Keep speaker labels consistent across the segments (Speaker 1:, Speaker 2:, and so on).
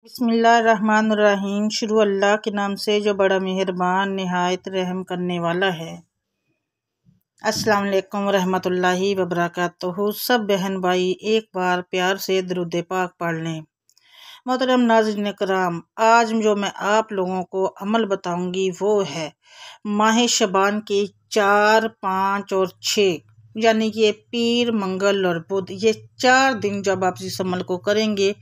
Speaker 1: बिस्मिल्लाहिर्रहमानिर्रहीम। शुरू अल्लाह के नाम से जो बड़ा मेहरबान निहायत रहम करने वाला है। अस्सलाम वालेकुम रहमतुल्लाहि व बरकातुहू। सब बहन भाई एक बार प्यार से दरूद पाक पढ़ लें। मोहतरम नाज़रीन कराम, आज जो मैं आप लोगों को अमल बताऊंगी वो है माह शबान के 4, 5 और 6, यानी कि पीर, मंगल और बुध, ये 4 दिन जब आप इस अमल को करेंगे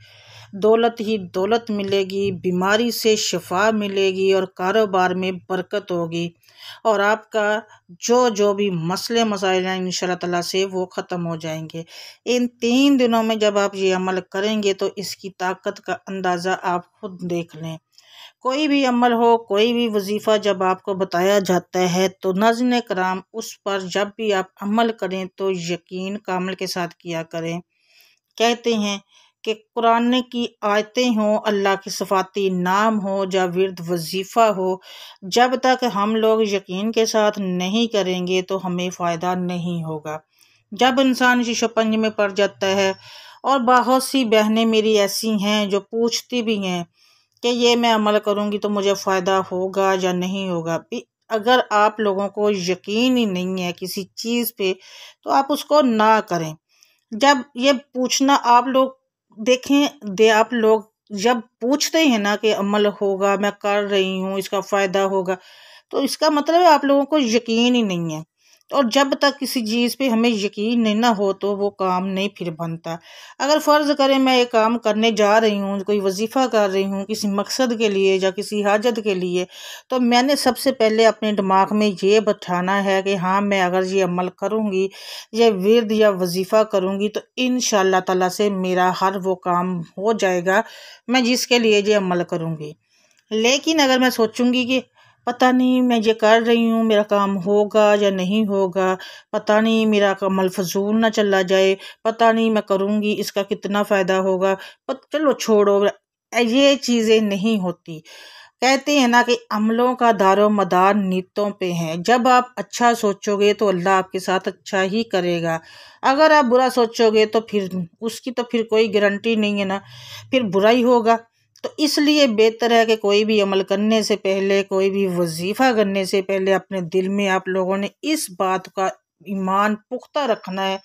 Speaker 1: दौलत ही दौलत मिलेगी, बीमारी से शिफा मिलेगी और कारोबार में बरकत होगी और आपका जो भी मसले मसाइल हैं इंशाअल्लाह ताला से वो ख़त्म हो जाएंगे। इन 3 दिनों में जब आप ये अमल करेंगे तो इसकी ताकत का अंदाज़ा आप खुद देख लें। कोई भी अमल हो, कोई भी वजीफ़ा जब आपको बताया जाता है तो नाज़रीन कराम उस पर जब भी आप अमल करें तो यकीन कामिल के साथ किया करें। कहते हैं कि कुरान की आयतें हों, अल्लाह के सिफाती नाम हो या विर्द वजीफ़ा हो, जब तक हम लोग यकीन के साथ नहीं करेंगे तो हमें फ़ायदा नहीं होगा। जब इंसान शीशोपंज में पड़ जाता है, और बहुत सी बहनें मेरी ऐसी हैं जो पूछती भी हैं कि ये मैं अमल करूँगी तो मुझे फ़ायदा होगा या नहीं होगा। अगर आप लोगों को यकीन ही नहीं है किसी चीज़ पे तो आप उसको ना करें। जब ये पूछना आप लोग देखें दे आप लोग जब पूछते हैं ना कि अमल होगा, मैं कर रही हूँ, इसका फ़ायदा होगा, तो इसका मतलब है आप लोगों को यकीन ही नहीं है। और जब तक किसी चीज़ पे हमें यकीन नहीं ना हो तो वो काम नहीं फिर बनता। अगर फ़र्ज़ करें मैं ये काम करने जा रही हूँ, कोई वजीफ़ा कर रही हूँ किसी मकसद के लिए या किसी हाजत के लिए, तो मैंने सबसे पहले अपने दिमाग में ये बिठाना है कि हाँ, मैं अगर ये अमल करूँगी, ये विर्द या वजीफ़ा करूँगी तो इंशाअल्लाह ताला से मेरा हर वो काम हो जाएगा मैं जिसके लिए ये अमल करूँगी। लेकिन अगर मैं सोचूंगी कि पता नहीं मैं ये कर रही हूँ, मेरा काम होगा या नहीं होगा, पता नहीं मेरा अमल फजूल ना चला जाए, पता नहीं मैं करूँगी इसका कितना फ़ायदा होगा, चलो छोड़ो, ये चीज़ें नहीं होती। कहते हैं ना कि अमलों का दारो मदार नीयतों पे है। जब आप अच्छा सोचोगे तो अल्लाह आपके साथ अच्छा ही करेगा। अगर आप बुरा सोचोगे तो फिर उसकी तो फिर कोई गारंटी नहीं है ना, फिर बुरा ही होगा। तो इसलिए बेहतर है कि कोई भी अमल करने से पहले, कोई भी वजीफ़ा करने से पहले अपने दिल में आप लोगों ने इस बात का ईमान पुख्ता रखना है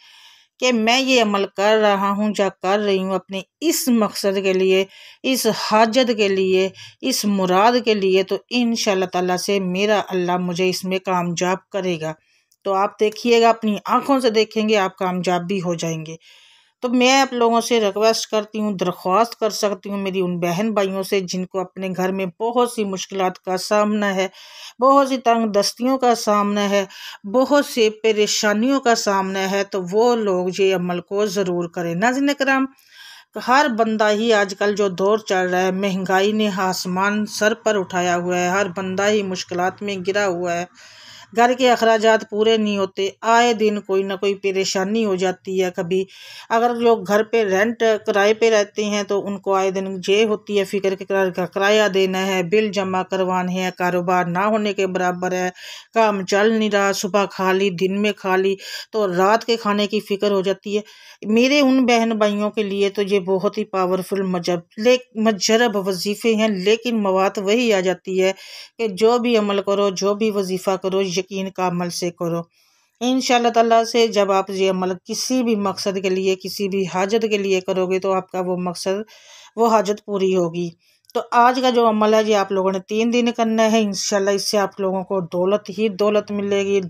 Speaker 1: कि मैं ये अमल कर रहा हूँ या कर रही हूँ अपने इस मकसद के लिए, इस हाजत के लिए, इस मुराद के लिए, तो इंशाअल्लाह ताला से मेरा अल्लाह मुझे इसमें कामयाब करेगा। तो आप देखिएगा, अपनी आँखों से देखेंगे, आप कामयाब भी हो जाएंगे। तो मैं आप लोगों से रिक्वेस्ट करती हूँ, दरख्वास्त कर सकती हूँ मेरी उन बहन भाइयों से जिनको अपने घर में बहुत सी मुश्किलात का सामना है, बहुत सी तंग दस्तियों का सामना है, बहुत सी परेशानियों का सामना है, तो वो लोग ये अमल को ज़रूर करें। नाज़रीन कराम, हर बंदा ही आजकल जो दौर चल रहा है, महंगाई ने आसमान सर पर उठाया हुआ है, हर बंदा ही मुश्किलात में गिरा हुआ है, घर के अखराजात पूरे नहीं होते, आए दिन कोई ना कोई परेशानी हो जाती है। कभी अगर लोग घर पे रेंट किराए पे रहते हैं तो उनको आए दिन ये होती है फ़िक्र कि किराया देना है, बिल जमा करवाने हैं, कारोबार ना होने के बराबर है, काम चल नहीं रहा, सुबह खा ली, दिन में खा ली, तो रात के खाने की फ़िक्र हो जाती है। मेरे उन बहन भाइयों के लिए तो ये बहुत ही पावरफुल मजरब वजीफ़े हैं, लेकिन मवात वही आ जाती है कि जो भी अमल करो, जो भी वजीफ़ा करो, यकीन का अमल से करो। इंशाअल्लाह ताला से जब आप ये अमल किसी भी मकसद के लिए, किसी भी हाजत के लिए करोगे तो आपका वो मकसद, वो हाजत पूरी होगी। तो आज का जो अमल है ये आप लोगों ने 3 दिन करना है। इंशाअल्लाह इससे आप लोगों को दौलत ही दौलत मिलेगी,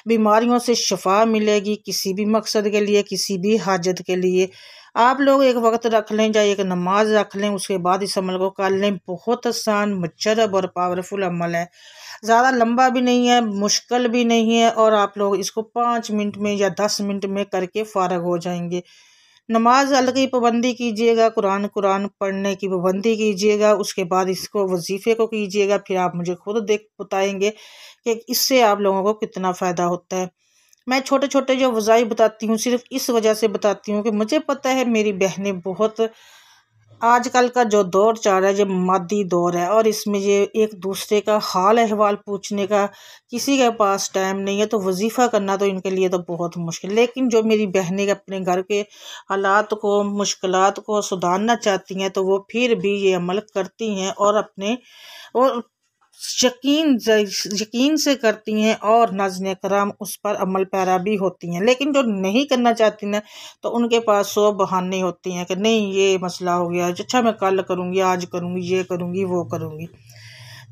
Speaker 1: बीमारियों से शिफा मिलेगी, किसी भी मकसद के लिए, किसी भी हाजत के लिए। आप लोग एक वक्त रख लें या एक नमाज रख लें, उसके बाद इस अमल को कर लें। बहुत आसान, मुजरब और पावरफुल अमल है, ज़्यादा लंबा भी नहीं है, मुश्किल भी नहीं है, और आप लोग इसको 5 मिनट में या 10 मिनट में करके फ़ारग हो जाएंगे। नमाज अल्लाह की पाबंदी कीजिएगा, कुरान पढ़ने की पाबंदी कीजिएगा, उसके बाद इसको वजीफ़े को कीजिएगा, फिर आप मुझे खुद देख बताएंगे कि इससे आप लोगों को कितना फ़ायदा होता है। मैं छोटे छोटे जो वज़ाइफ बताती हूँ सिर्फ इस वजह से बताती हूँ कि मुझे पता है मेरी बहनें बहुत आजकल का जो दौर चल रहा है, जो मादी दौर है, और इसमें ये एक दूसरे का हाल अहवाल पूछने का किसी के पास टाइम नहीं है, तो वजीफ़ा करना तो इनके लिए तो बहुत मुश्किल। लेकिन जो मेरी बहनें अपने घर के हालात को, मुश्किलात को सुधारना चाहती हैं, तो वो फिर भी ये अमल करती हैं और अपने और यकीन से करती हैं और नाज़रीन कराम उस पर अमल पैरा भी होती हैं। लेकिन जो नहीं करना चाहती ना, तो उनके पास 100 बहाने होती हैं कि नहीं ये मसला हो गया, अच्छा मैं कल करूँगी, आज करूँगी, ये करूँगी, वो करूँगी।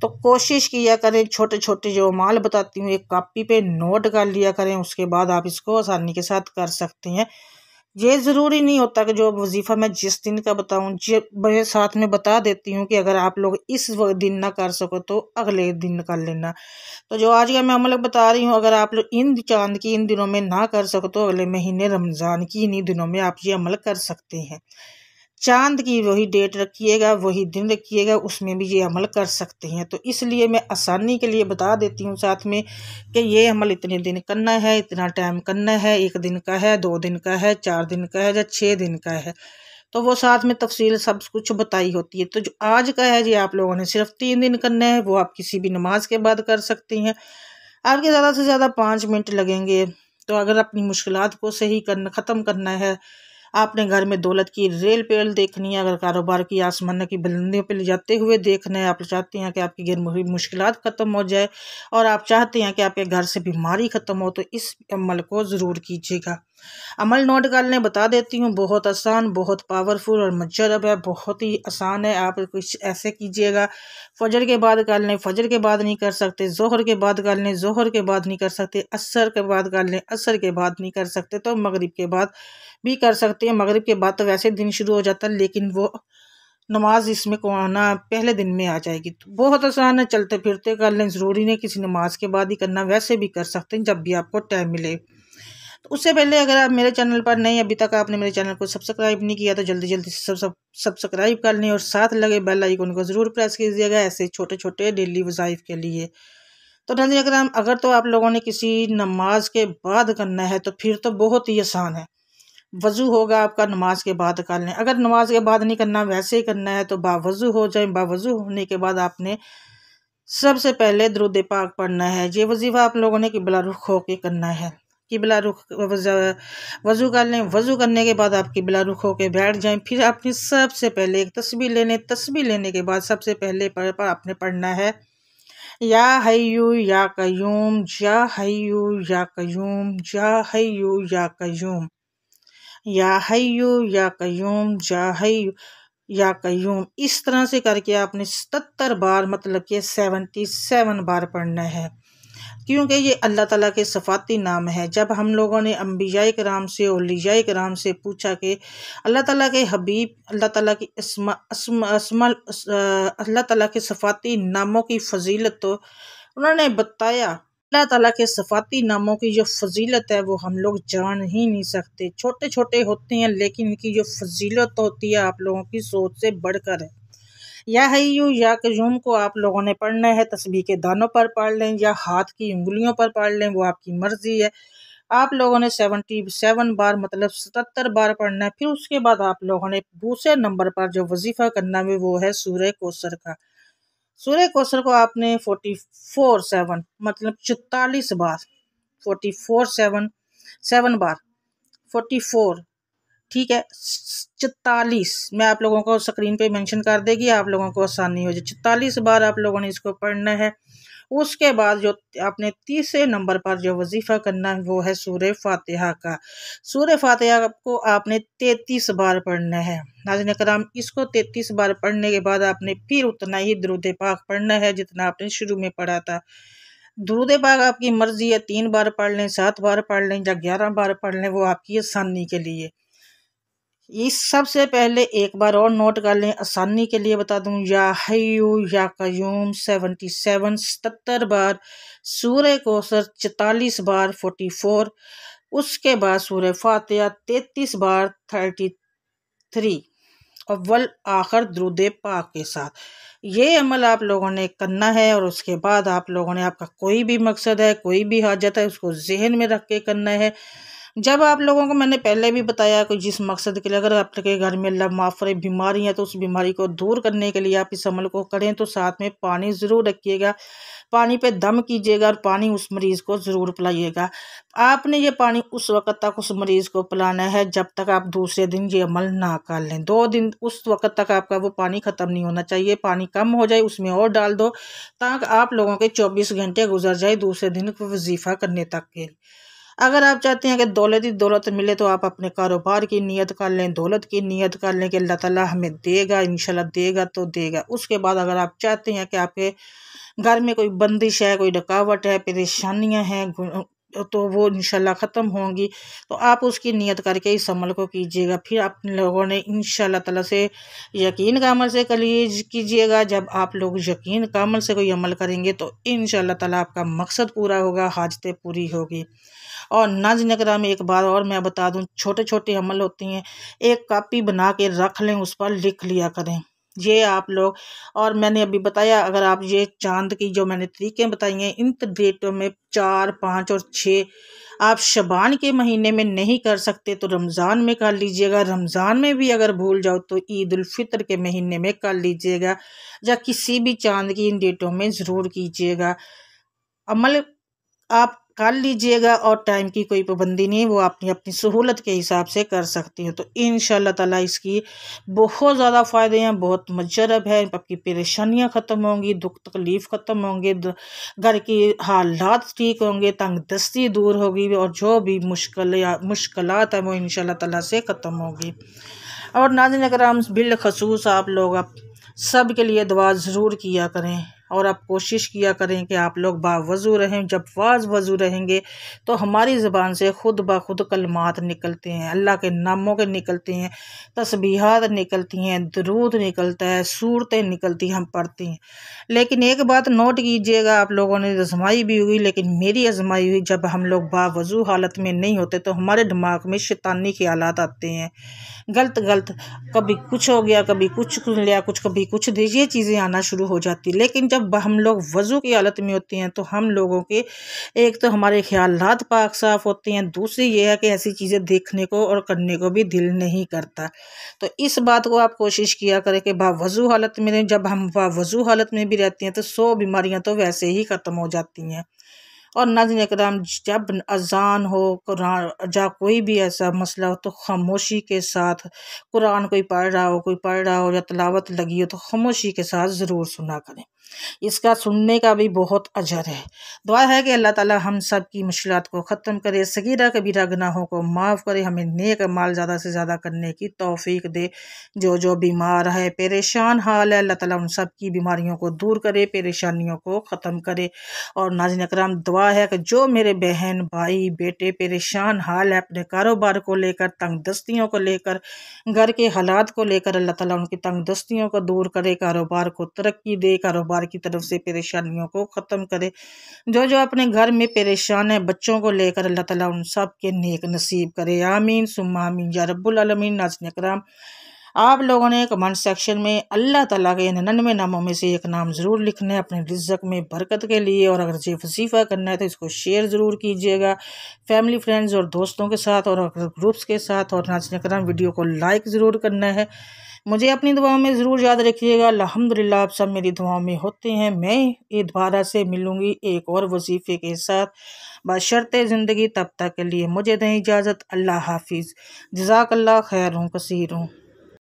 Speaker 1: तो कोशिश किया करें, छोटे छोटे जो अमाल बताती हूँ एक कापी पे नोट कर लिया करें, उसके बाद आप इसको आसानी के साथ कर सकते हैं। ये ज़रूरी नहीं होता कि जो वजीफ़ा मैं जिस दिन का बताऊँ, मैं साथ में बता देती हूँ कि अगर आप लोग इस दिन ना कर सको तो अगले दिन कर लेना। तो जो आज का मैं अमल बता रही हूँ, अगर आप लोग इन चाँद की इन दिनों में ना कर सको तो अगले महीने रमज़ान की इन्हीं दिनों में आप ये अमल कर सकते हैं। चाँद की वही डेट रखिएगा, वही दिन रखिएगा, उसमें भी ये अमल कर सकते हैं। तो इसलिए मैं आसानी के लिए बता देती हूँ साथ में कि ये अमल इतने दिन करना है, इतना टाइम करना है, 1 दिन का है, 2 दिन का है, 4 दिन का है या 6 दिन का है। तो वो साथ में तफसील सब कुछ बताई होती है। तो जो आज का है जी, आप लोगों ने सिर्फ 3 दिन करना है, वो आप किसी भी नमाज के बाद कर सकती हैं। आपके ज़्यादा से ज़्यादा 5 मिनट लगेंगे। तो अगर अपनी मुश्किलात को सही करना, ख़त्म करना है, आपने घर में दौलत की रेल पेल देखनी है, अगर कारोबार की आसमान की बुलंदियों पे ले जाते हुए देखना है, आप चाहते हैं कि आपकी घर में मुश्किलात ख़त्म हो जाए और आप चाहते हैं कि आपके घर से बीमारी ख़त्म हो, तो इस अमल को ज़रूर कीजिएगा। अमल नोट कर लें, बता देती हूँ, बहुत आसान, बहुत पावरफुल और मुजर्रब है, बहुत ही आसान है। आप कुछ ऐसे कीजिएगा, फजर के बाद कर लें, फजर के बाद नहीं कर सकते, ज़ोहर के बाद कर लें, ज़ोहर के बाद नहीं कर सकते, असर के बाद कर लें, असर के बाद नहीं कर सकते तो मगरिब के बाद भी कर सकते हैं। मगरिब के बाद तो वैसे दिन शुरू हो जाता है, लेकिन वो नमाज इसमें कौन ना पहले दिन में आ जाएगी। तो बहुत आसान है, चलते फिरते कर लें, ज़रूरी नहीं किसी नमाज के बाद ही करना, वैसे भी कर सकते हैं जब भी आपको टाइम मिले। तो उससे पहले अगर आप मेरे चैनल पर नहीं, अभी तक आपने मेरे चैनल को सब्सक्राइब नहीं किया, तो जल्दी जल्दी से सब्सक्राइब कर लें और साथ लगे बेल आइकन को ज़रूर प्रेस कीजिएगा, ऐसे छोटे छोटे डेली वज़ाइफ के लिए। तो नाज़रीन अगर अगर तो आप लोगों ने किसी नमाज के बाद करना है तो फिर तो बहुत ही आसान है। वज़ू होगा आपका, नमाज के बाद कर लें। अगर नमाज के बाद नहीं करना, वैसे ही करना है, तो बावज़ू हो जाए। बावज़ू होने के बाद आपने सबसे पहले दुरूद पाक पढ़ना है। ये वजीफ़ा आप लोगों ने किबला रुख होके करना है। किबला रुख वज़ू कर लें, वज़ू करने के बाद आप किबला रुख होके बैठ जाएं। फिर आपने सबसे पहले एक तस्बीह लेने, तस्बीह लेने के बाद सबसे पहले पर आपने पढ़ना है या हय्यू या कय्यूम, या हय्यू या कय्यूम, या हय्यू या कय्यूम, या हय्यू या कय्यूम, या हय्यू या कय्यूम। इस तरह से करके आपने 77 बार, मतलब कि 77 बार पढ़ना है, क्योंकि ये अल्लाह ताला के सफ़ाती नाम है। जब हम लोगों ने अंबियाए कराम से, औलियाए कराम से पूछा कि अल्लाह ताला के हबीब, अल्लाह ताला की अल्लाह ताला के सफ़ाती नामों की फ़जीलत, तो उन्होंने बताया अल्लाह ताला के सफ़ाती नामों की जो फ़जीलत है वो हम लोग जान ही नहीं सकते। छोटे छोटे होते हैं, लेकिन इनकी जो फ़जीलत होती है आप लोगों की सोच से बढ़कर है। या हय्यू या कय्यूम को आप लोगों ने पढ़ना है, तस्बीह के दानों पर पढ़ लें या हाथ की उंगलियों पर पढ़ लें, वो आपकी मर्ज़ी है। आप लोगों ने 77 बार, मतलब 77 बार पढ़ना है। फिर उसके बाद आप लोगों ने दूसरे नंबर पर जो वजीफ़ा करना है वो है सूरह कौसर का। सूरह कौसर को आपने 44 मतलब 44 बार, 7 बार, 44, ठीक है, 44 मैं आप लोगों को स्क्रीन पे मेंशन कर देगी, आप लोगों को आसानी हो जाए। 44 बार आप लोगों ने इसको पढ़ना है। उसके बाद जो आपने तीसरे नंबर पर जो वजीफ़ा करना है वो है सूरह फातिहा का। सूरह फातिहा को आपने 33 बार पढ़ना है। नाज़रीन कराम, इसको 33 बार पढ़ने के बाद आपने फिर उतना ही दुरूद पाक पढ़ना है जितना आपने शुरू में पढ़ा था। दुरूद पाक आपकी मर्ज़ी है, 3 बार पढ़ लें, 7 बार पढ़ लें या 11 बार पढ़ लें, वो आपकी आसानी के लिए। इस सबसे पहले एक बार और नोट कर लें, आसानी के लिए बता दूं, या हय्यू या कय्यूम 77 बार, सूरह कौसर 44 बार 44, उसके बाद सूरह फातिहा 33 बार 33, अव्वल आखिर दुरूद पाक के साथ। ये अमल आप लोगों ने करना है और उसके बाद आप लोगों ने, आपका कोई भी मकसद है, कोई भी हाजत है, उसको जहन में रख के करना है। जब आप लोगों को मैंने पहले भी बताया कि जिस मकसद के लिए अगर आपके घर में अल्लाह माफ़ करे बीमारी है तो उस बीमारी को दूर करने के लिए आप इस अमल को करें तो साथ में पानी ज़रूर रखिएगा, पानी पे दम कीजिएगा और पानी उस मरीज़ को ज़रूर पिलाइएगा। आपने ये पानी उस वक़्त तक उस मरीज़ को पिलाना है जब तक आप दूसरे दिन ये अमल ना कर लें। 2 दिन उस वक़्त तक आपका वो पानी ख़त्म नहीं होना चाहिए, पानी कम हो जाए उसमें और डाल दो ताकि आप लोगों के 24 घंटे गुजर जाए दूसरे दिन को वजीफ़ा करने तक के। अगर आप चाहते हैं कि दौलत ही दौलत मिले तो आप अपने कारोबार की नीयत कर लें, दौलत की नीयत कर लें कि अल्लाह ताला हमें देगा, इंशाल्लाह देगा तो देगा। उसके बाद अगर आप चाहते हैं कि आपके घर में कोई बंदिश है, कोई रुकावट है, परेशानियां हैं तो वो इंशाल्लाह ख़त्म होंगी, तो आप उसकी नीयत करके इस अमल को कीजिएगा। फिर आप लोगों ने इंशाल्लाह ताला से यकीन का अमल से कीजिएगा। जब आप लोग यकीन का अमल से कोई अमल करेंगे तो इंशाल्लाह ताला आपका मकसद पूरा होगा, हाजतें पूरी होगी। और नाज़रीन किराम एक बात और मैं बता दूं, छोटे छोटे अमल होती हैं, एक कॉपी बना के रख लें, उस पर लिख लिया करें ये आप लोग। और मैंने अभी बताया अगर आप ये चांद की जो मैंने तरीके बताई हैं इन डेटों में 4, 5 और 6 आप शबान के महीने में नहीं कर सकते तो रमज़ान में कर लीजिएगा। रमज़ान में भी अगर भूल जाओ तो ईद उल फितर के महीने में कर लीजिएगा, या किसी भी चांद की इन डेटों में ज़रूर कीजिएगा। अमल आप कर लीजिएगा और टाइम की कोई पाबंदी नहीं, वो अपनी अपनी सहूलत के हिसाब से कर सकती हैं। तो इंशाल्लाह ताला इसकी बहुत ज़्यादा फ़ायदे हैं, बहुत मजरब है। आपकी परेशानियां ख़त्म होंगी, दुख तकलीफ़ ख़त्म होंगे, घर की हालात ठीक होंगे, तंग दस्ती दूर होगी और जो भी मुश्किलात है वो इंशाल्लाह ताला से ख़त्म होगी। और नाज़रीन करम बिलखसूस आप लोग आप सब के लिए दुआ ज़रूर किया करें और आप कोशिश किया करें कि आप लोग बावज़ू रहें। जब वज़ू रहेंगे तो हमारी ज़बान से खुद ब खुद कलमात निकलते हैं, अल्लाह के नामों के निकलते हैं, तस्बीहात निकलती हैं, दुरूद निकलता है, सूरतें निकलती हैं, हम पढ़ते हैं। लेकिन एक बात नोट कीजिएगा, आप लोगों ने आजमाई भी हुई लेकिन मेरी आजमाई हुई, जब हम लोग बावज़ू हालत में नहीं होते तो हमारे दिमाग में शैतानी ख्यालात आते हैं, गलत गलत, कभी कुछ हो गया, कभी कुछ लिया, कभी कुछ ये चीज़ें आना शुरू हो जाती। लेकिन जब हम लोग वज़ू की हालत में होते हैं तो हम लोगों के एक तो हमारे ख्यालात पाक साफ़ होते हैं, दूसरी ये है कि ऐसी चीज़ें देखने को और करने को भी दिल नहीं करता। तो इस बात को आप कोशिश किया करें कि बावज़ू हालत में रहें। जब हम बावज़ू हालत में भी रहते हैं तो 100 बीमारियां तो वैसे ही ख़त्म हो जाती हैं। और नाज़रीन इकराम जब अज़ान हो, कुरान या कोई भी ऐसा मसला हो तो खामोशी के साथ, कुरान कोई पढ़ रहा हो या तिलावत लगी हो तो खामोशी के साथ ज़रूर सुना करें, इसका सुनने का भी बहुत अजर है। दुआ है कि अल्लाह ताला हम सब की मुश्किलात को ख़त्म करे, सगीरा कबीरा गुनाहों को माफ़ करे, हमें नेक अमाल ज़्यादा से ज़्यादा करने की तौफीक दे। जो बीमार है, परेशान हाल है, अल्लाह ताला उन सब की बीमारियों को दूर करे, परेशानियों को ख़त्म करे। और नाज़रीन अकराम दुआ है कि जो मेरे बहन भाई बेटे परेशान हाल है अपने कारोबार को लेकर, तंग दस्तियों को लेकर, घर के हालात को लेकर, अल्लाह ताला उनकी तंग दस्तियों को दूर करे, कारोबार को तरक्की दे, कारोबार की तरफ से परेशानियों को ख़त्म करे। जो अपने घर में परेशान है बच्चों को लेकर, अल्लाह ताला उन सब के नेक नसीब करे। आमीन सुम्मा आमीन या रब्बुल आलमीन। नाज़रीन इकराम आप लोगों ने कमेंट सेक्शन में अल्लाह ताला के 99 नामों में से एक नाम ज़रूर लिखना है अपने रिज़्क़ में बरकत के लिए। और अगर ये वजीफ़ा करना है तो इसको शेयर ज़रूर कीजिएगा फैमिली फ्रेंड्स और दोस्तों के साथ और ग्रुप्स के साथ। और नाज़रीन इकराम वीडियो को लाइक ज़रूर करना है। मुझे अपनी दुआओं में ज़रूर याद रखिएगा। अल्हम्दुलिल्लाह आप सब मेरी दुआओं में होते हैं। मैं दोबारा से मिलूँगी एक और वजीफ़े के साथ बशर्ते ज़िंदगी। तब तक के लिए मुझे दें इजाज़त। अल्लाह हाफिज़। जज़ाकल्लाह खैरुन कसीरुन।